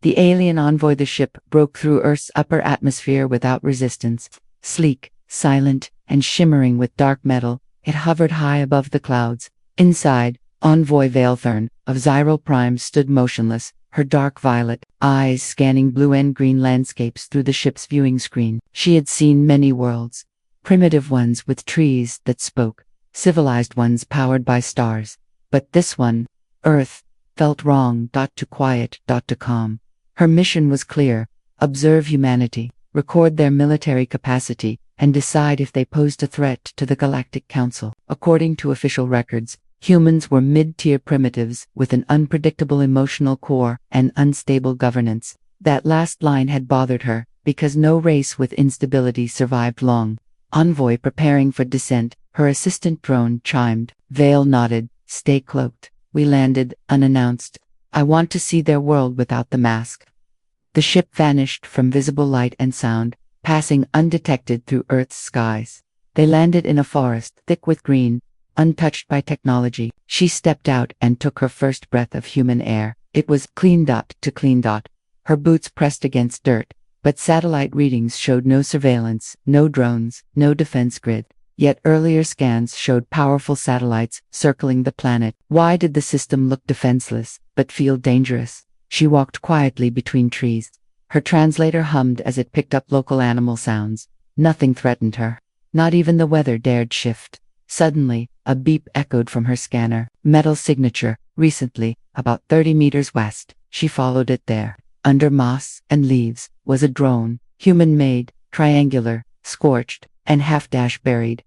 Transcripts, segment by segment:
The alien envoy. The ship broke through Earth's upper atmosphere without resistance. Sleek, silent, and shimmering with dark metal, it hovered high above the clouds. Inside, Envoy Valethern of Zyril Prime stood motionless, her dark violet eyes scanning blue and green landscapes through the ship's viewing screen. She had seen many worlds. Primitive ones with trees that spoke, civilized ones powered by stars. But this one, Earth, felt wrong. Too quiet. Too calm. Her mission was clear: observe humanity, record their military capacity, and decide if they posed a threat to the Galactic Council. According to official records, humans were mid-tier primitives with an unpredictable emotional core and unstable governance. That last line had bothered her, because no race with instability survived long. Envoy preparing for descent, her assistant drone chimed. Vale nodded. Stay cloaked. We landed, unannounced. I want to see their world without the mask. The ship vanished from visible light and sound, passing undetected through Earth's skies. They landed in a forest thick with green, untouched by technology. She stepped out and took her first breath of human air. It was clean. To clean. Her boots pressed against dirt, but satellite readings showed no surveillance, no drones, no defense grid. Yet earlier scans showed powerful satellites circling the planet. Why did the system look defenseless, but feel dangerous? She walked quietly between trees. Her translator hummed as it picked up local animal sounds. Nothing threatened her. Not even the weather dared shift. Suddenly, a beep echoed from her scanner. Metal signature, recently, about 30 meters west. She followed it there. Under moss and leaves was a drone, human-made, triangular, scorched, and half-buried.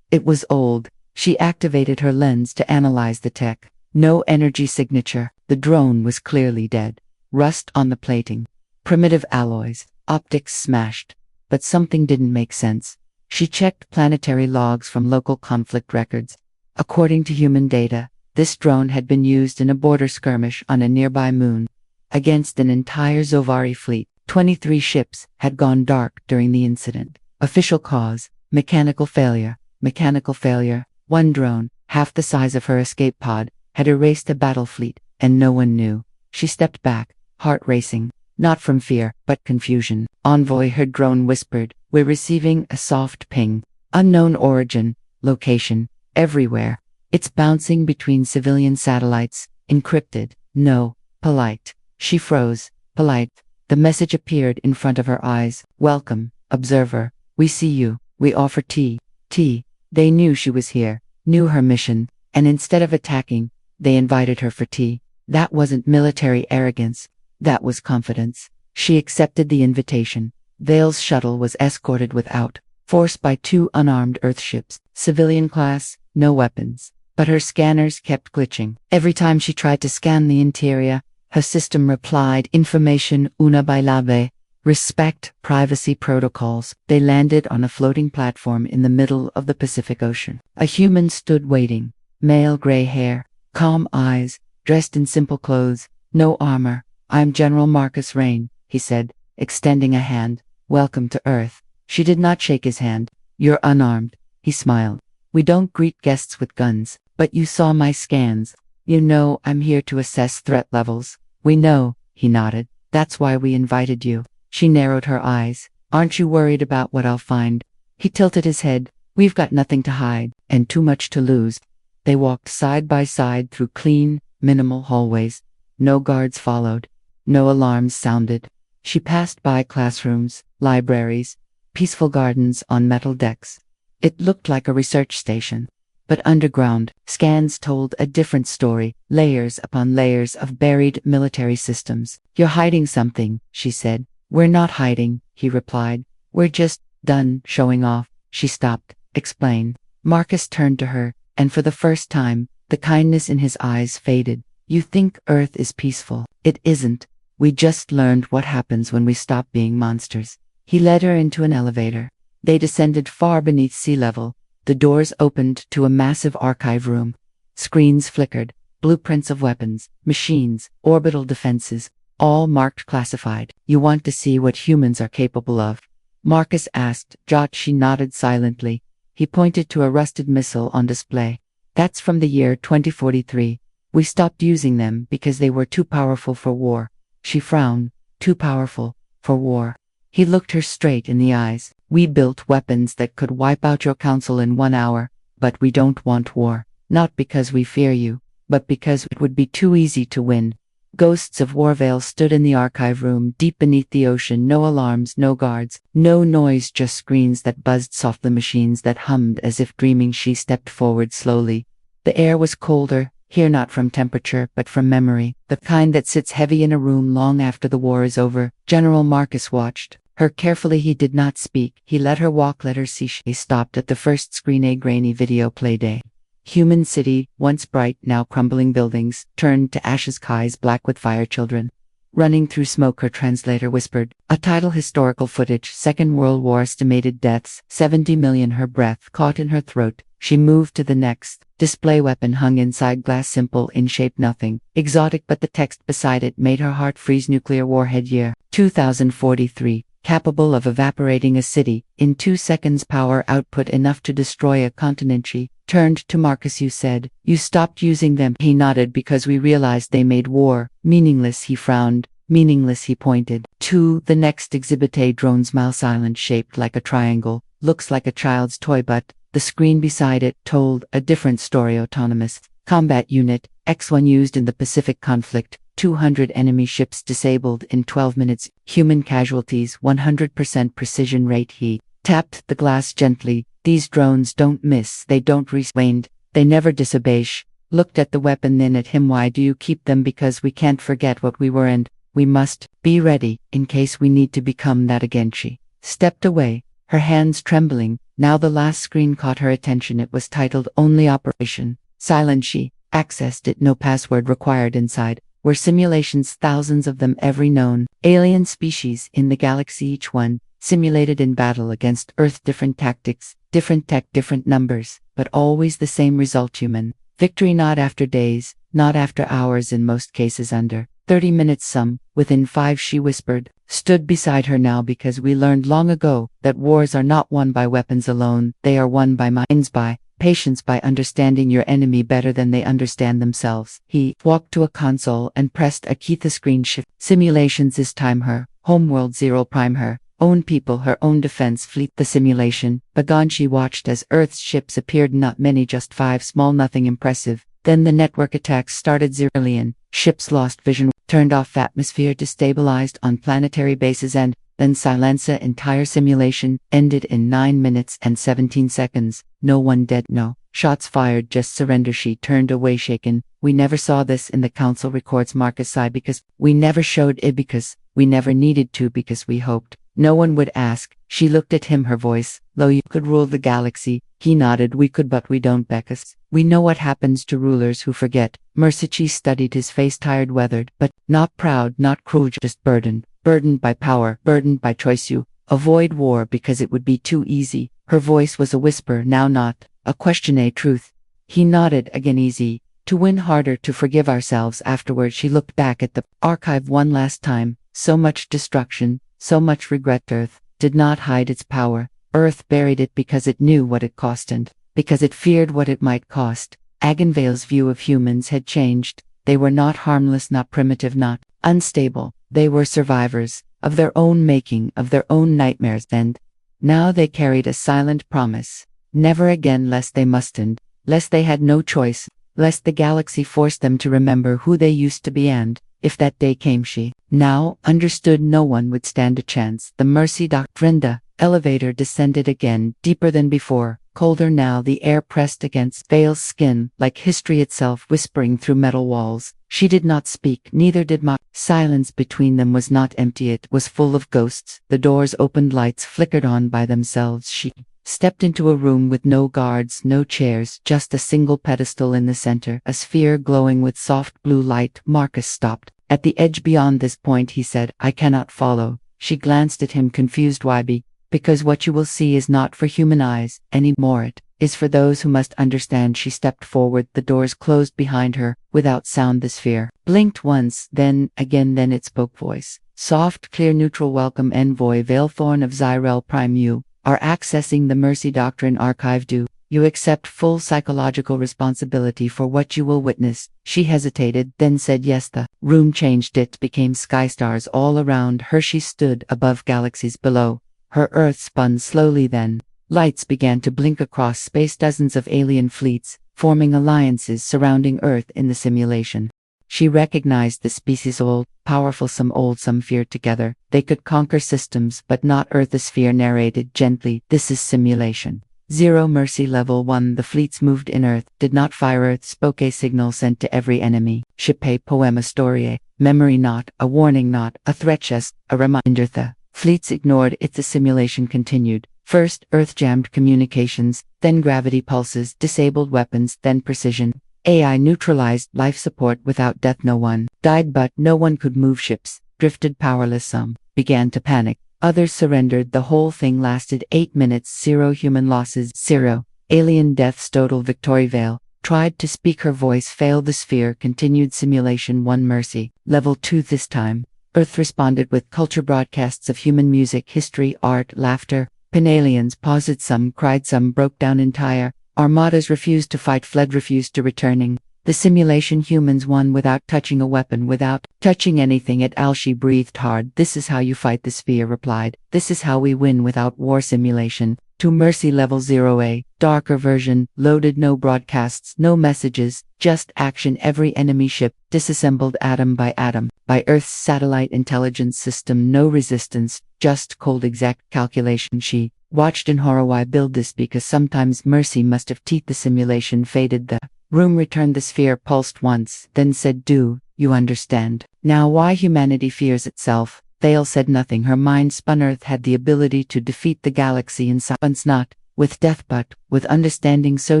It was old. She activated her lens to analyze the tech. No energy signature. The drone was clearly dead. Rust on the plating. Primitive alloys. Optics smashed. But something didn't make sense. She checked planetary logs from local conflict records. According to human data, this drone had been used in a border skirmish on a nearby moon. Against an entire Zovari fleet, 23 ships had gone dark during the incident. Official cause: mechanical failure. Mechanical failure. One drone, half the size of her escape pod, had erased a battle fleet, and no one knew. She stepped back, heart racing, not from fear, but confusion. Envoy, her drone whispered, "We're receiving a soft ping. Unknown origin, location, everywhere. It's bouncing between civilian satellites, encrypted. No, polite." She froze. Polite. The message appeared in front of her eyes. "Welcome, observer. We see you. We offer tea." Tea. They knew she was here, knew her mission, and instead of attacking, they invited her for tea. That wasn't military arrogance. That was confidence. She accepted the invitation. Vale's shuttle was escorted without force by 2 unarmed Earthships, civilian class, no weapons. But her scanners kept glitching. Every time she tried to scan the interior, her system replied, "Information una bailable. Respect privacy protocols." They landed on a floating platform in the middle of the Pacific Ocean. A human stood waiting. Male, gray hair, calm eyes, dressed in simple clothes, no armor. "I'm General Marcus Rain," he said, extending a hand. "Welcome to Earth." She did not shake his hand. "You're unarmed," he smiled. "We don't greet guests with guns, but you saw my scans. You know I'm here to assess threat levels." "We know," he nodded. "That's why we invited you." She narrowed her eyes. "Aren't you worried about what I'll find?" He tilted his head. "We've got nothing to hide, and too much to lose." They walked side by side through clean, minimal hallways. No guards followed. No alarms sounded. She passed by classrooms, libraries, peaceful gardens on metal decks. It looked like a research station. But underground, scans told a different story, layers upon layers of buried military systems. "You're hiding something," she said. "We're not hiding," he replied. "We're just done showing off." She stopped. "Explain." Marcus turned to her, and for the first time, the kindness in his eyes faded. "You think Earth is peaceful. It isn't. We just learned what happens when we stop being monsters." He led her into an elevator. They descended far beneath sea level. The doors opened to a massive archive room. Screens flickered, blueprints of weapons, machines, orbital defenses, all marked classified. "You want to see what humans are capable of?" Marcus asked. She nodded silently. He pointed to a rusted missile on display. "That's from the year 2043. We stopped using them because they were too powerful for war. She frowned. Too powerful. For war. He looked her straight in the eyes. We built weapons that could wipe out your council in 1 hour, but we don't want war. Not because we fear you, but because it would be too easy to win. Ghosts of Warvale stood in the archive room, deep beneath the ocean. No alarms, no guards, no noise, just screens that buzzed softly, machines that hummed as if dreaming. She stepped forward slowly. The air was colder, here not from temperature, but from memory, the kind that sits heavy in a room long after the war is over. General Marcus watched her carefully. He did not speak. He let her walk, let her see. She stopped at the first screen, a grainy video play day. Human city, once bright, now crumbling buildings, turned to ashes, skies black with fire, children running through smoke. Her translator whispered, a title, historical footage, Second World War, estimated deaths, 70 million. Her breath caught in her throat. She moved to the next display. Weapon hung inside glass, simple in shape, nothing exotic, but the text beside it made her heart freeze. Nuclear warhead, year 2043. Capable of evaporating a city in 2 seconds. Power output enough to destroy a continent. She turned to Marcus. You said you stopped using them. He nodded. Because we realized they made war meaningless. He frowned. Meaningless. He pointed to the next exhibit, a drone, smile, silent, shaped like a triangle, looks like a child's toy, but the screen beside it told a different story. Autonomous combat unit, X1, used in the Pacific conflict. 200 enemy ships disabled in 12 minutes. Human casualties, 100% precision rate. He tapped the glass gently. These drones don't miss, they don't rewind, they never disobey. Looked at the weapon, then at him. Why do you keep them? Because we can't forget what we were, and we must be ready in case we need to become that again. She stepped away, her hands trembling. Now the last screen caught her attention. It was titled Only Operation Silent. She accessed it. No password required. Inside were simulations, thousands of them, every known alien species in the galaxy, each one simulated in battle against Earth. Different tactics, different tech, different numbers, but always the same result: human victory. Not after days, not after hours, in most cases under 30 minutes, some within 5. She whispered, stood beside her now. Because we learned long ago that wars are not won by weapons alone, they are won by minds, by patience, by understanding your enemy better than they understand themselves. He walked to a console and pressed a key. The screen shift. Simulations this time. Her homeworld, Zero Prime, her own people, her own defense fleet. The simulation begun. She watched as Earth's ships appeared. Not many, just 5, small, nothing impressive. Then the network attacks started. Zillion ships lost vision, turned off, atmosphere destabilized on planetary bases, and then silence. The entire simulation ended in 9 minutes and 17 seconds. No one dead, no shots fired, just surrender. She turned away, shaken. We never saw this in the council records. Marcus sighed. Because we never showed it, because we never needed to, because we hoped no one would ask. She looked at him, her voice low. You could rule the galaxy. He nodded. We could, but we don't, Beckus. We know what happens to rulers who forget. Mercici studied his face, tired, weathered, but not proud, not cruel, just burdened. Burdened by power, burdened by choice. You avoid war because it would be too easy. Her voice was a whisper, now not a question, a truth. He nodded again. Easy to win, harder to forgive ourselves afterward. She looked back at the archive one last time. So much destruction, so much regret. Earth did not hide its power. Earth buried it because it knew what it cost, and because it feared what it might cost. Agenvale's view of humans had changed. They were not harmless, not primitive, not unstable. They were survivors of their own making, of their own nightmares, and now they carried a silent promise. Never again, lest they mustn't, lest they had no choice, lest the galaxy forced them to remember who they used to be, and if that day came, she now understood no one would stand a chance. The Mercy Doctrine. The elevator descended again, deeper than before, colder now. The air pressed against Vale's skin, like history itself whispering through metal walls. She did not speak, neither did Ma. Silence between them was not empty, it was full of ghosts. The doors opened, lights flickered on by themselves. She stepped into a room with no guards, no chairs, just a single pedestal in the center, a sphere glowing with soft blue light. Marcus stopped at the edge. Beyond this point, he said, I cannot follow. She glanced at him, confused. Why? Because what you will see is not for human eyes anymore. It is for those who must understand. She stepped forward. The doors closed behind her without sound. The sphere blinked once, then again, then it spoke. Voice soft, clear, neutral. Welcome, Envoy Valethorn of Zyrel Prime. You are accessing the Mercy Doctrine archive. Do You accept full psychological responsibility for what you will witness. She hesitated, then said yes. The room changed. It became sky stars all around her. She stood above galaxies below. Her Earth spun slowly then. Lights began to blink across space. Dozens of alien fleets, forming alliances surrounding Earth in the simulation. She recognized the species, old, powerful, some old, some feared. Together they could conquer systems, but not Earth. The sphere narrated gently, "This is simulation. Zero mercy. Level 1. The fleets moved in. Earth did not fire. Earth spoke a signal sent to every enemy. Ship a poem, a story, a memory, not a warning, not a threat, just a reminder." The fleets ignored it. The simulation continued. First, Earth jammed communications, then gravity pulses, disabled weapons, then precision. AI neutralized life support without death. No one died, but no one could move. Ships drifted powerless. Some began to panic. Others surrendered. The whole thing lasted 8 minutes. Zero human losses. Zero alien deaths. Total victory. Vale tried to speak. Her voice failed. The sphere continued. Simulation 1. Mercy. Level 2. This time, Earth responded with culture broadcasts of human music, history, art, laughter. Aliens paused. Some cried. Some broke down. Entire armadas refused to fight, fled, refused to returning. The simulation. Humans won without touching a weapon, without touching anything at all. She breathed hard. "This is how you fight," the sphere replied. "This is how we win without war." Simulation 2. Mercy. Level 0. A darker version, loaded. No broadcasts, no messages, just action. Every enemy ship disassembled atom by atom by Earth's satellite intelligence system. No resistance, just cold exact calculation. She watched in horror. Why build this? Because sometimes mercy must have teeth. The simulation faded. The room returned. The sphere pulsed once, then said, "Do you understand now why humanity fears itself?" Thale said nothing. Her mind spun. Earth had the ability to defeat the galaxy in silence, not with death but with understanding so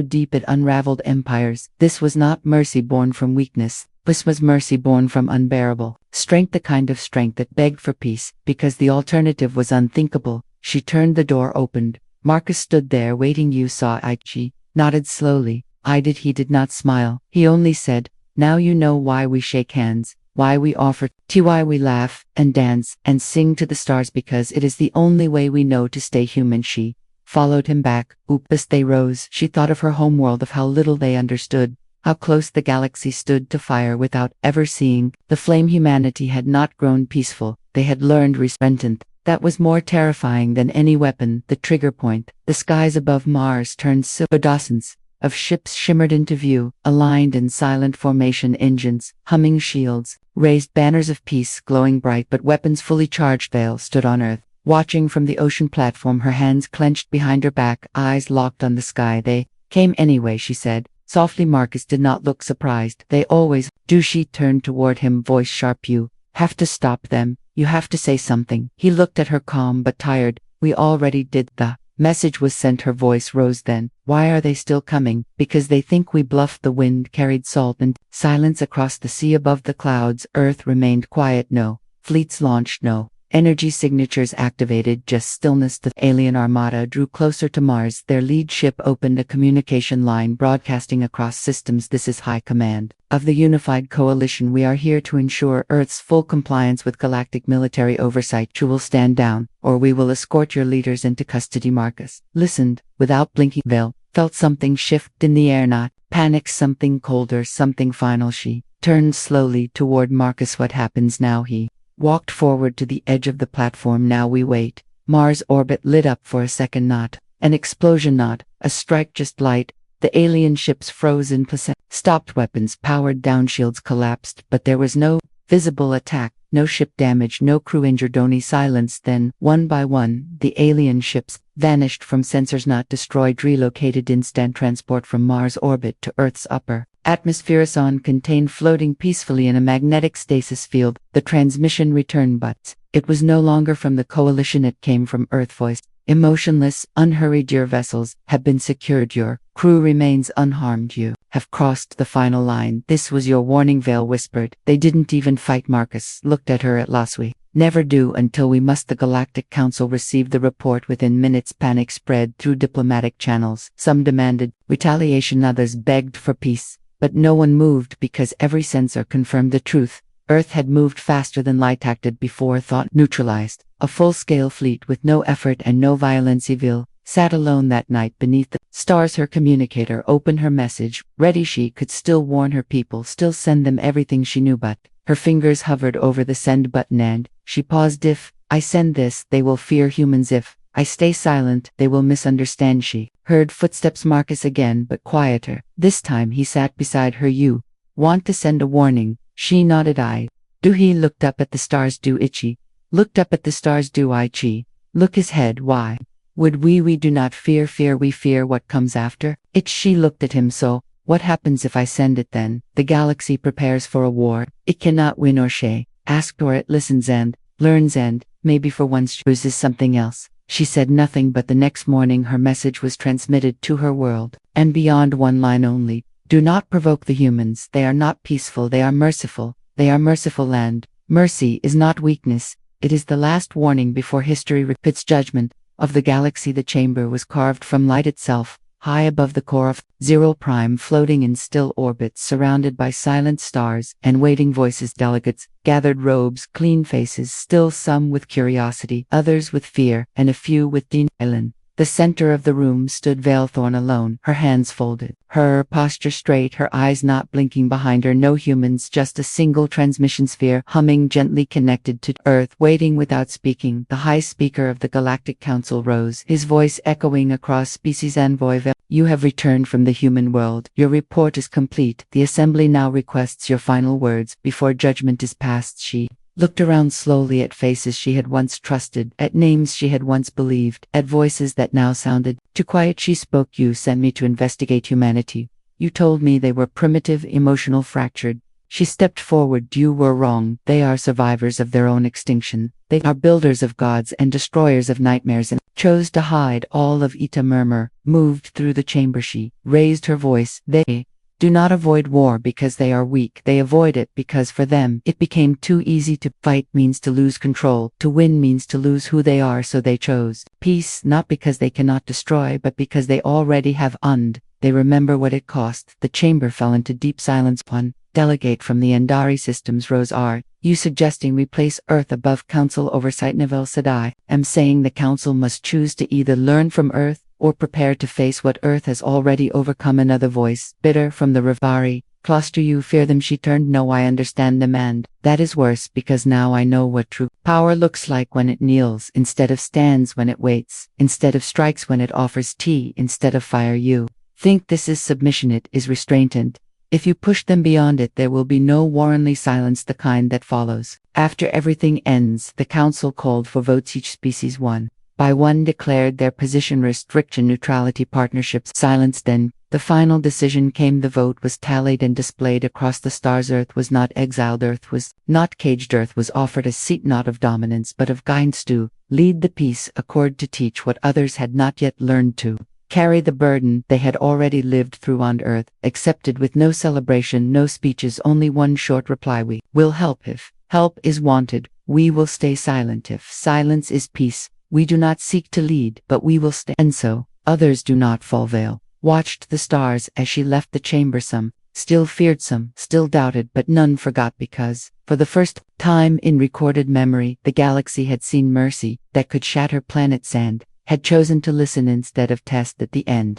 deep it unraveled empires. This was not mercy born from weakness. This was mercy born from unbearable strength, the kind of strength that begged for peace, because the alternative was unthinkable. She turned. The door opened. Marcus stood there waiting. "You saw it?" She nodded slowly. "I did." He did not smile. He only said, "Now you know why we shake hands, why we offer tea, why we laugh and dance and sing to the stars, because it is the only way we know to stay human." She followed him back. As they rose, she thought of her homeworld, of how little they understood, how close the galaxy stood to fire without ever seeing the flame. Humanity had not grown peaceful. They had learned repentant. That was more terrifying than any weapon. The trigger point. The skies above Mars turned silver. Dozens of ships shimmered into view, aligned in silent formation. Engines humming, shields raised, banners of peace glowing bright, but weapons fully charged. Vale stood on Earth, watching from the ocean platform, her hands clenched behind her back, eyes locked on the sky. "They came anyway," she said softly. Marcus did not look surprised. "They always do." She turned toward him, voice sharp. "You have to stop them. You have to say something." He looked at her, calm but tired. "We already did. The message was sent." Her voice rose then. "Why are they still coming?" "Because they think we bluffed." The wind carried salt and silence across the sea above the clouds. Earth remained quiet. No fleets launched, no energy signatures activated, just stillness. The alien armada drew closer to Mars. Their lead ship opened a communication line broadcasting across systems. "This is High Command of the Unified Coalition. We are here to ensure Earth's full compliance with galactic military oversight. You will stand down, or we will escort your leaders into custody." Marcus listened without blinking. Vale felt something shift in the air, not panic, something colder, something final. She turned slowly toward Marcus. "What happens now?" He walked forward to the edge of the platform. "Now we wait." Mars orbit lit up for a second. Not an explosion, not a strike, just light. The alien ships froze in place, stopped, weapons powered down, shields collapsed, but there was no visible attack, no ship damage, no crew injured, only silence. Then, one by one, the alien ships vanished from sensors, not destroyed, relocated. Instant transport from Mars orbit to Earth's upper atmosphere. Zone contained, floating peacefully in a magnetic stasis field. The transmission returned, but it was no longer from the coalition. It came from Earth. Voice emotionless, unhurried. "Your vessels have been secured. Your crew remains unharmed. You have crossed the final line. This was your warning." Vale whispered. "They didn't even fight." Marcus looked at her. "At last we never do until we must." The Galactic Council received the report within minutes. Panic spread through diplomatic channels. Some demanded retaliation, others begged for peace. But no one moved, because every sensor confirmed the truth. Earth had moved faster than light acted before thought. Neutralized a full-scale fleet with no effort and no violence. Evil sat alone that night beneath the stars. Her communicator opened her message, ready. She could still warn her people, still send them everything she knew, but her fingers hovered over the send button and she paused. If I send this, they will fear humans. If I stay silent, they will misunderstand. She heard footsteps. Marcus again, but quieter. This time he sat beside her. You want to send a warning? She nodded. I do. He looked up at the stars. Do Ichi looked up at the stars. Do Ichi look his head? Why would we do not fear we fear what comes after it. She looked at him. So what happens if I send it then? The galaxy prepares for a war. It cannot win or she asked, or it listens and learns and maybe for once chooses something else. She said nothing, but the next morning her message was transmitted to her world, and beyond one line only. Do not provoke the humans. They are not peaceful. They are merciful. They are merciful, and mercy is not weakness. It is the last warning before history repeats judgment of the galaxy. The chamber was carved from light itself, high above the core of Zero Prime, floating in still orbits, surrounded by silent stars and waiting voices. Delegates gathered, robes, clean faces, still some with curiosity, others with fear, and a few with denial. The center of the room stood Veilthorn alone, her hands folded, her posture straight, her eyes not blinking. Behind her no humans, just a single transmission sphere humming gently, connected to Earth, waiting without speaking. The High Speaker of the Galactic Council rose, his voice echoing across species. Envoy Veil, you have returned from the human world. Your report is complete. The Assembly now requests your final words before judgment is passed. She looked around slowly at faces she had once trusted, at names she had once believed, at voices that now sounded too quiet. She spoke. You sent me to investigate humanity. You told me they were primitive, emotional, fractured. She stepped forward. You were wrong. They are survivors of their own extinction. They are builders of gods and destroyers of nightmares, and chose to hide all of Ita. Murmur moved through the chamber. She raised her voice. They do not avoid war because they are weak. They avoid it because for them it became too easy. To fight means to lose control. To win means to lose who they are. So they chose peace, not because they cannot destroy, but because they already have. Und they remember what it cost. The chamber fell into deep silence. One delegate from the Endari systems rose. Are you suggesting we place Earth above Council oversight? Neville said. I am saying the Council must choose to either learn from Earth or prepare to face what Earth has already overcome. Another voice, bitter from the Rivari cluster. You fear them? She turned. No, I understand them, and that is worse, because now I know what true power looks like when it kneels instead of stands, when it waits instead of strikes, when it offers tea instead of fire. You think this is submission? It is restraint, and if you push them beyond it, there will be no war, only silence, the kind that follows after everything ends. The Council called for votes. Each species one by one declared their position. Restriction, neutrality, partnerships. Silence. Then the final decision came. The vote was tallied and displayed across the stars. Earth was not exiled. Earth was not caged. Earth was offered a seat, not of dominance but of guidance, to lead the peace accord, to teach what others had not yet learned, to carry the burden they had already lived through on Earth. Accepted with no celebration, no speeches, only one short reply: we will help if help is wanted. We will stay silent if silence is peace. We do not seek to lead, but we will stay. And so, others do not fall. Veil watched the stars as she left the chamber. Some still feared, some still doubted, but none forgot, because, for the first time in recorded memory, the galaxy had seen mercy that could shatter planet sand, had chosen to listen instead of test. At the end,